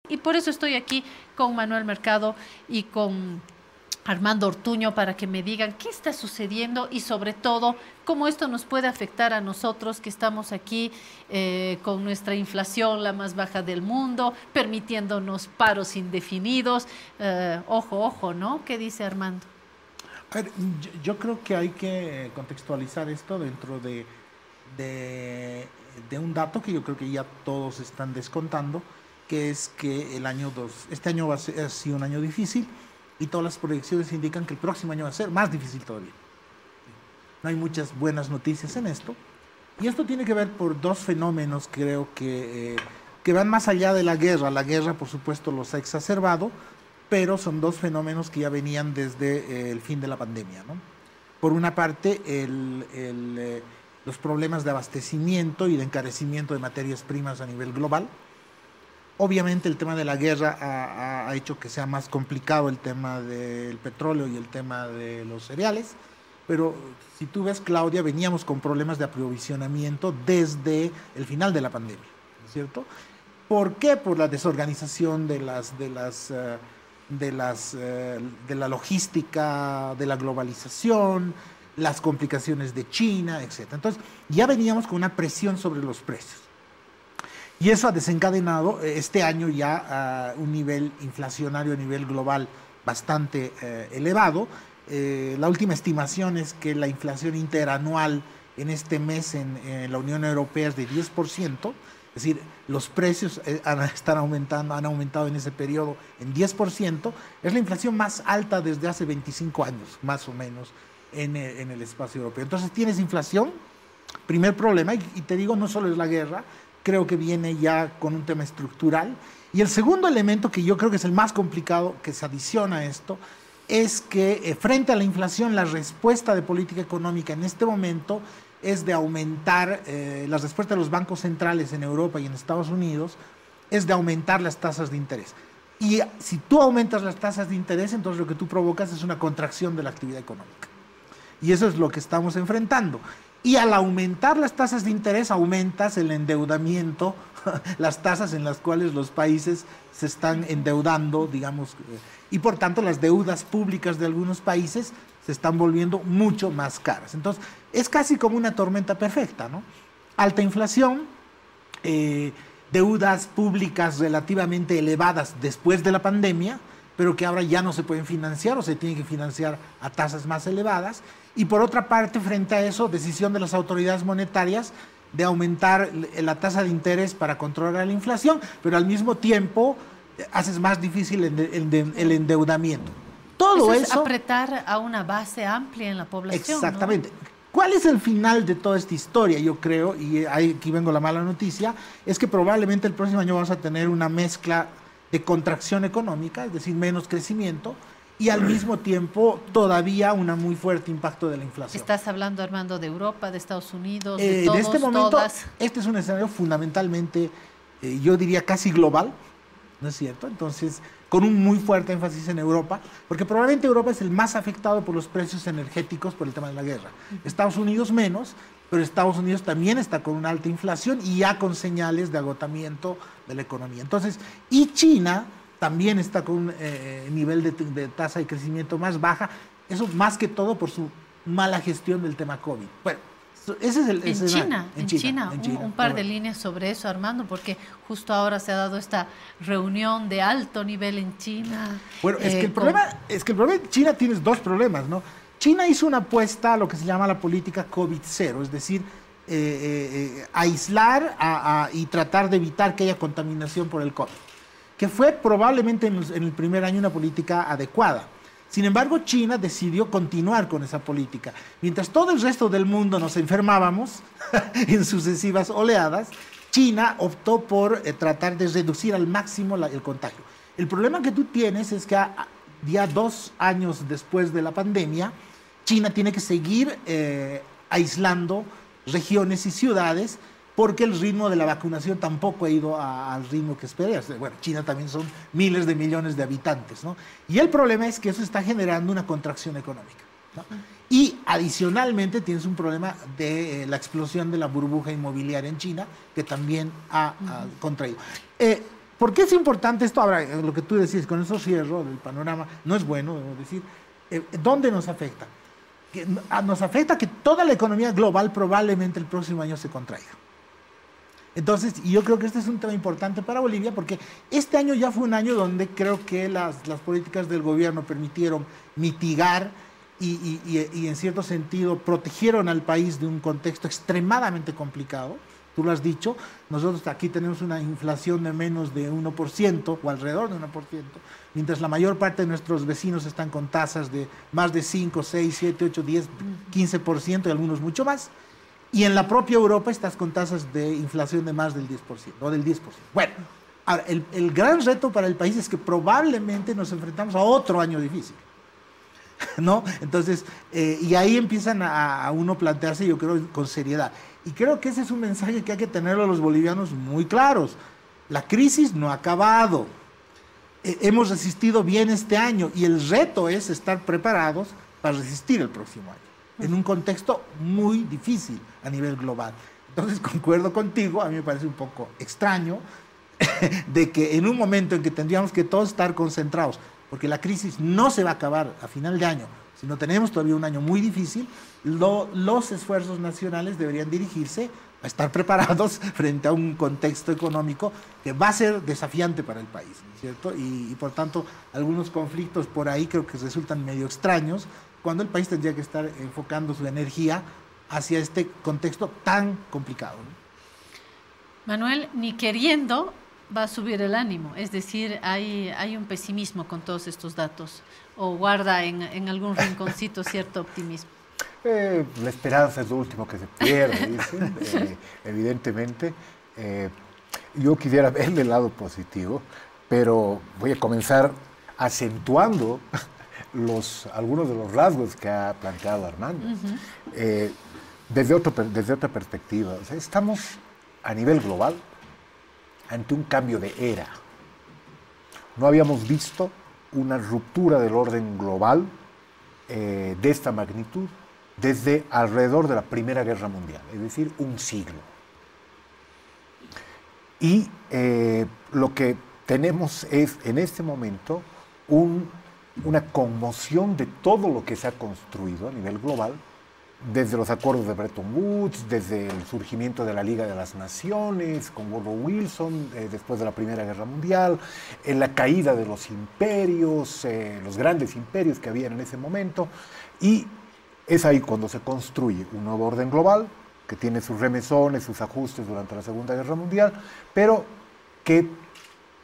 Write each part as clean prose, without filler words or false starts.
Y por eso estoy aquí con Manuel Mercado y con Armando Ortuño para que me digan qué está sucediendo y sobre todo cómo esto nos puede afectar a nosotros que estamos aquí con nuestra inflación la más baja del mundo, permitiéndonos paros indefinidos. Ojo, ojo, ¿no? ¿Qué dice Armando? A ver, yo creo que hay que contextualizar esto dentro de, de un dato que yo creo que ya todos están descontando, que es que este año ha sido un año difícil y todas las proyecciones indican que el próximo año va a ser más difícil todavía. No hay muchas buenas noticias en esto. Y esto tiene que ver por dos fenómenos, creo que van más allá de la guerra. La guerra, por supuesto, los ha exacerbado, pero son dos fenómenos que ya venían desde el fin de la pandemia, ¿no? Por una parte, los problemas de abastecimiento y de encarecimiento de materias primas a nivel global. Obviamente el tema de la guerra ha hecho que sea más complicado el tema del petróleo y el tema de los cereales, pero si tú ves, Claudia, veníamos con problemas de aprovisionamiento desde el final de la pandemia, ¿no es cierto? ¿Por qué? Por la desorganización de la logística, de la globalización, las complicaciones de China, etc. Entonces, ya veníamos con una presión sobre los precios. Y eso ha desencadenado este año ya un nivel inflacionario a nivel global bastante elevado. La última estimación es que la inflación interanual en este mes en la Unión Europea es de 10%, es decir, los precios han aumentado en ese periodo en 10%, es la inflación más alta desde hace 25 años, más o menos, en el espacio europeo. Entonces tienes inflación, primer problema, y te digo, no solo es la guerra, creo que viene ya con un tema estructural. Y el segundo elemento, que yo creo que es el más complicado, que se adiciona a esto, es que frente a la inflación, la respuesta de política económica en este momento es de aumentar, la respuesta de los bancos centrales en Europa y en Estados Unidos es de aumentar las tasas de interés. Y si tú aumentas las tasas de interés, entonces lo que tú provocas es una contracción de la actividad económica. Y eso es lo que estamos enfrentando. Y al aumentar las tasas de interés, aumentas el endeudamiento, las tasas en las cuales los países se están endeudando, digamos, y por tanto las deudas públicas de algunos países se están volviendo mucho más caras. Entonces, es casi como una tormenta perfecta, ¿no? Alta inflación, deudas públicas relativamente elevadas después de la pandemia, pero que ahora ya no se pueden financiar o se tienen que financiar a tasas más elevadas. Y por otra parte, frente a eso, decisión de las autoridades monetarias de aumentar la tasa de interés para controlar la inflación, pero al mismo tiempo haces más difícil el endeudamiento. Todo eso es eso, apretar a una base amplia en la población, exactamente. ¿no? ¿Cuál es el final de toda esta historia? Yo creo, y aquí vengo la mala noticia, es que probablemente el próximo año vamos a tener una mezcla de contracción económica, es decir, menos crecimiento, y al mismo tiempo todavía un muy fuerte impacto de la inflación. Estás hablando, Armando, de Europa, de Estados Unidos, de todos, de este momento, todas. este es un escenario fundamentalmente, yo diría casi global, ¿no es cierto? Entonces, con un muy fuerte énfasis en Europa, porque probablemente Europa es el más afectado por los precios energéticos por el tema de la guerra. Estados Unidos menos, pero Estados Unidos también está con una alta inflación y ya con señales de agotamiento de la economía. Entonces, y China también está con un nivel de tasa de crecimiento más baja, eso más que todo por su mala gestión del tema COVID. Bueno, ese es en China, un par de líneas sobre eso, Armando, porque justo ahora se ha dado esta reunión de alto nivel en China. Bueno, es que el problema de China tienes dos problemas, ¿no? China hizo una apuesta a lo que se llama la política COVID-0, es decir, aislar y tratar de evitar que haya contaminación por el COVID, que fue probablemente en el primer año una política adecuada. Sin embargo, China decidió continuar con esa política. Mientras todo el resto del mundo nos enfermábamos en sucesivas oleadas, China optó por tratar de reducir al máximo el contagio. El problema que tú tienes es que ya 2 años después de la pandemia, China tiene que seguir aislando regiones y ciudades porque el ritmo de la vacunación tampoco ha ido al ritmo que espera. Bueno, China también son miles de millones de habitantes, ¿no? Y el problema es que eso está generando una contracción económica, ¿no? Y adicionalmente tienes un problema de la explosión de la burbuja inmobiliaria en China, que también ha contraído. ¿Por qué es importante esto? Ahora, lo que tú decís, con eso cierro del panorama, no es bueno, debo decir. ¿Dónde nos afecta? Nos afecta que toda la economía global probablemente el próximo año se contraiga. Entonces, y yo creo que este es un tema importante para Bolivia, porque este año ya fue un año donde creo que las políticas del gobierno permitieron mitigar y en cierto sentido protegieron al país de un contexto extremadamente complicado. Tú lo has dicho, nosotros aquí tenemos una inflación de menos de 1% o alrededor de 1%, mientras la mayor parte de nuestros vecinos están con tasas de más de 5, 6, 7, 8, 10, 15% y algunos mucho más. Y en la propia Europa estás con tasas de inflación de más del 10%, o del 10%. Bueno, ahora, el gran reto para el país es que probablemente nos enfrentamos a otro año difícil, ¿no? Entonces, y ahí empiezan a uno plantearse, yo creo, con seriedad. Y creo que ese es un mensaje que hay que tenerlo a los bolivianos muy claros. La crisis no ha acabado. Hemos resistido bien este año y el reto es estar preparados para resistir el próximo año, en un contexto muy difícil a nivel global. Entonces, concuerdo contigo, a mí me parece un poco extraño de que en un momento en que tendríamos que todos estar concentrados, porque la crisis no se va a acabar a final de año, sino tenemos todavía un año muy difícil, los esfuerzos nacionales deberían dirigirse a estar preparados frente a un contexto económico que va a ser desafiante para el país, ¿no es cierto? Y por tanto, algunos conflictos por ahí creo que resultan medio extraños, cuando el país tendría que estar enfocando su energía hacia este contexto tan complicado, ¿no? Manuel, ni queriendo va a subir el ánimo, es decir, hay un pesimismo con todos estos datos, o guarda en algún rinconcito cierto optimismo. La esperanza es lo último que se pierde, dicen, evidentemente. Yo quisiera verle el lado positivo, pero voy a comenzar acentuando algunos de los rasgos que ha planteado Armando. Desde otra perspectiva, o sea, estamos a nivel global ante un cambio de era. No habíamos visto una ruptura del orden global de esta magnitud desde alrededor de la Primera Guerra Mundial, es decir, un siglo. Y lo que tenemos es, en este momento, una conmoción de todo lo que se ha construido a nivel global, desde los acuerdos de Bretton Woods, desde el surgimiento de la Liga de las Naciones, con Woodrow Wilson, después de la Primera Guerra Mundial, la caída de los imperios, los grandes imperios que había en ese momento, y es ahí cuando se construye un nuevo orden global, que tiene sus remesones, sus ajustes durante la Segunda Guerra Mundial, pero que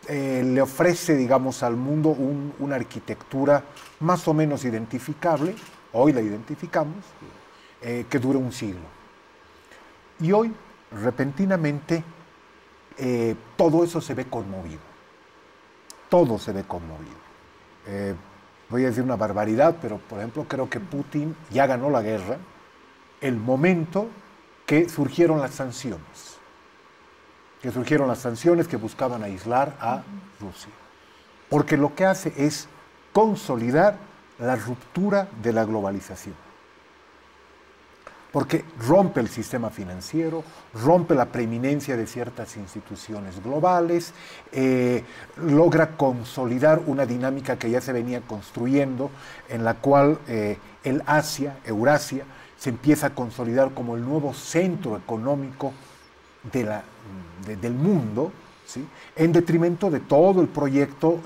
le ofrece, digamos, al mundo una arquitectura más o menos identificable, hoy la identificamos, que dura un siglo. Y hoy, repentinamente, todo eso se ve conmovido. Todo se ve conmovido. Voy a decir una barbaridad, pero, por ejemplo, creo que Putin ya ganó la guerra el momento que surgieron las sanciones. Que buscaban aislar a Rusia. Porque lo que hace es consolidar la ruptura de la globalización. Porque rompe el sistema financiero, rompe la preeminencia de ciertas instituciones globales, logra consolidar una dinámica que ya se venía construyendo, en la cual el Asia, Eurasia, se empieza a consolidar como el nuevo centro económico del mundo, ¿sí? En detrimento de todo el proyecto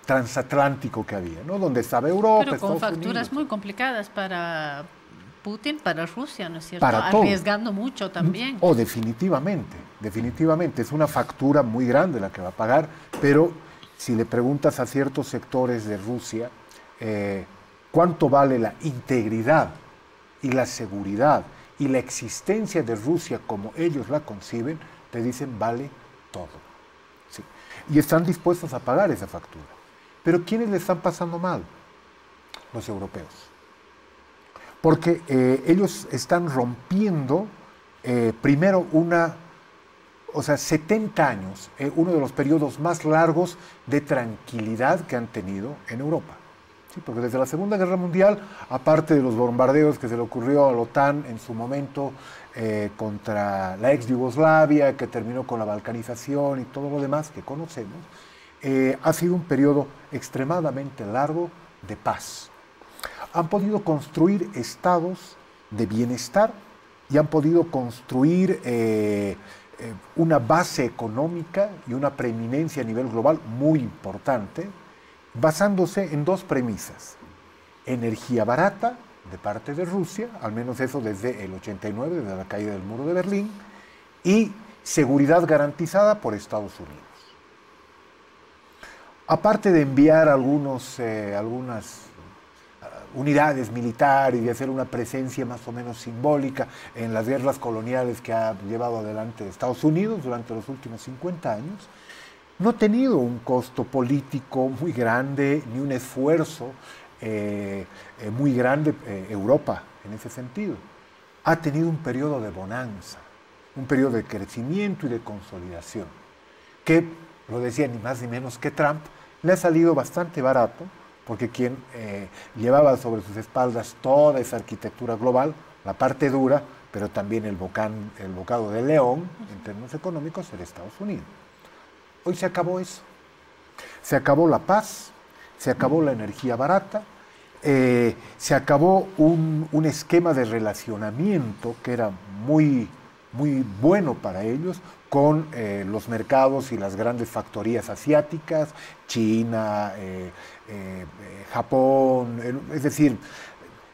transatlántico que había, ¿no? Donde estaba Europa, pero con Estados facturas Unidos. Muy complicadas para Putin, para Rusia, ¿no es cierto? Para todo. Arriesgando mucho también. Oh, definitivamente, definitivamente. Es una factura muy grande la que va a pagar, pero si le preguntas a ciertos sectores de Rusia cuánto vale la integridad y la seguridad y la existencia de Rusia como ellos la conciben, te dicen vale todo. ¿Sí? Y están dispuestos a pagar esa factura. Pero ¿quiénes le están pasando mal? Los europeos. Porque ellos están rompiendo primero 70 años, uno de los periodos más largos de tranquilidad que han tenido en Europa. Sí, porque desde la Segunda Guerra Mundial, aparte de los bombardeos que se le ocurrió a la OTAN en su momento contra la ex Yugoslavia, que terminó con la balcanización y todo lo demás que conocemos, ha sido un periodo extremadamente largo de paz. Han podido construir estados de bienestar y han podido construir una base económica y una preeminencia a nivel global muy importante, basándose en dos premisas: energía barata de parte de Rusia, al menos eso desde el 89, desde la caída del muro de Berlín, y seguridad garantizada por Estados Unidos. Aparte de enviar algunas unidades militares y hacer una presencia más o menos simbólica en las guerras coloniales que ha llevado adelante Estados Unidos durante los últimos 50 años, no ha tenido un costo político muy grande ni un esfuerzo muy grande Europa en ese sentido. Ha tenido un periodo de bonanza, un periodo de crecimiento y de consolidación, que, lo decía ni más ni menos que Trump, le ha salido bastante barato, porque quien llevaba sobre sus espaldas toda esa arquitectura global, la parte dura, pero también el bocado de león, en términos económicos, era Estados Unidos. Hoy se acabó eso. Se acabó la paz, se acabó la energía barata, se acabó un esquema de relacionamiento que era muy, muy bueno para ellos con los mercados y las grandes factorías asiáticas, China, Japón, es decir,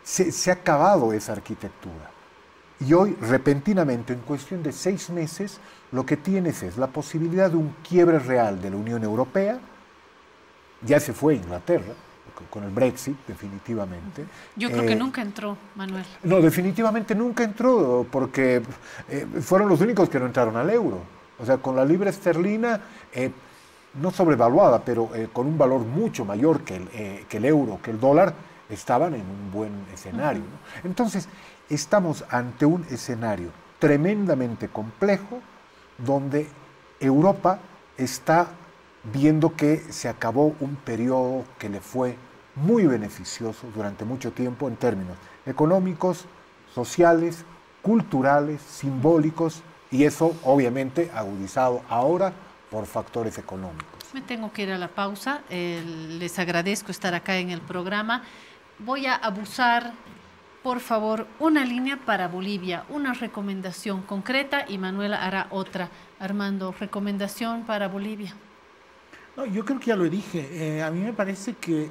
se ha acabado esa arquitectura. Y hoy, repentinamente, en cuestión de 6 meses, lo que tienes es la posibilidad de un quiebre real de la Unión Europea. Ya se fue Inglaterra, con el Brexit, definitivamente. Yo creo que nunca entró, Manuel. No, definitivamente nunca entró, porque fueron los únicos que no entraron al euro. O sea, con la libra esterlina, no sobrevaluada, pero con un valor mucho mayor que el euro, que el dólar, estaban en un buen escenario, ¿no? Entonces, estamos ante un escenario tremendamente complejo, donde Europa está viendo que se acabó un periodo que le fue muy beneficioso durante mucho tiempo en términos económicos, sociales, culturales, simbólicos, y eso obviamente agudizado ahora por factores económicos. Me tengo que ir a la pausa. Les agradezco estar acá en el programa. Voy a abusar, por favor, una línea para Bolivia, una recomendación concreta, y Manuela hará otra. Armando, recomendación para Bolivia. No, yo creo que ya lo dije. A mí me parece que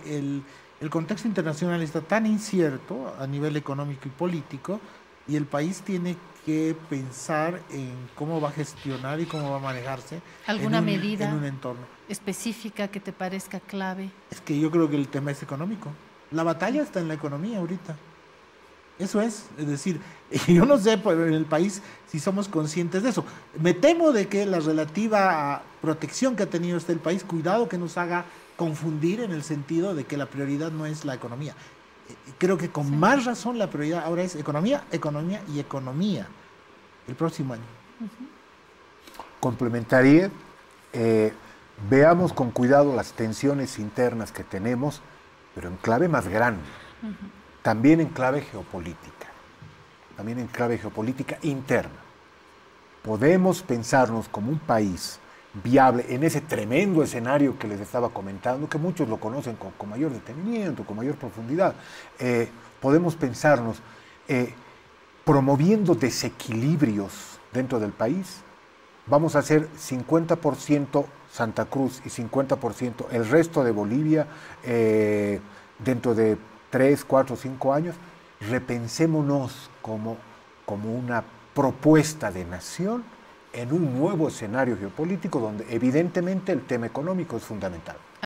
el contexto internacional está tan incierto a nivel económico y político, y el país tiene que pensar en cómo va a gestionar y cómo va a manejarse ¿Alguna medida en un entorno específica que te parezca clave? Es que yo creo que el tema es económico. La batalla está en la economía ahorita. Eso es decir, yo no sé en el país si somos conscientes de eso. Me temo de que la relativa protección que ha tenido el país, cuidado que nos haga confundir en el sentido de que la prioridad no es la economía. Creo que con más razón la prioridad ahora es economía, economía y economía el próximo año. Complementaría, veamos con cuidado las tensiones internas que tenemos, pero en clave más grande. También en clave geopolítica interna. Podemos pensarnos como un país viable en ese tremendo escenario que les estaba comentando, que muchos lo conocen con mayor detenimiento, con mayor profundidad. Podemos pensarnos promoviendo desequilibrios dentro del país. Vamos a hacer 50% Santa Cruz y 50% el resto de Bolivia dentro de 3, 4, 5 años. Repensémonos como una propuesta de nación en un nuevo escenario geopolítico donde evidentemente el tema económico es fundamental.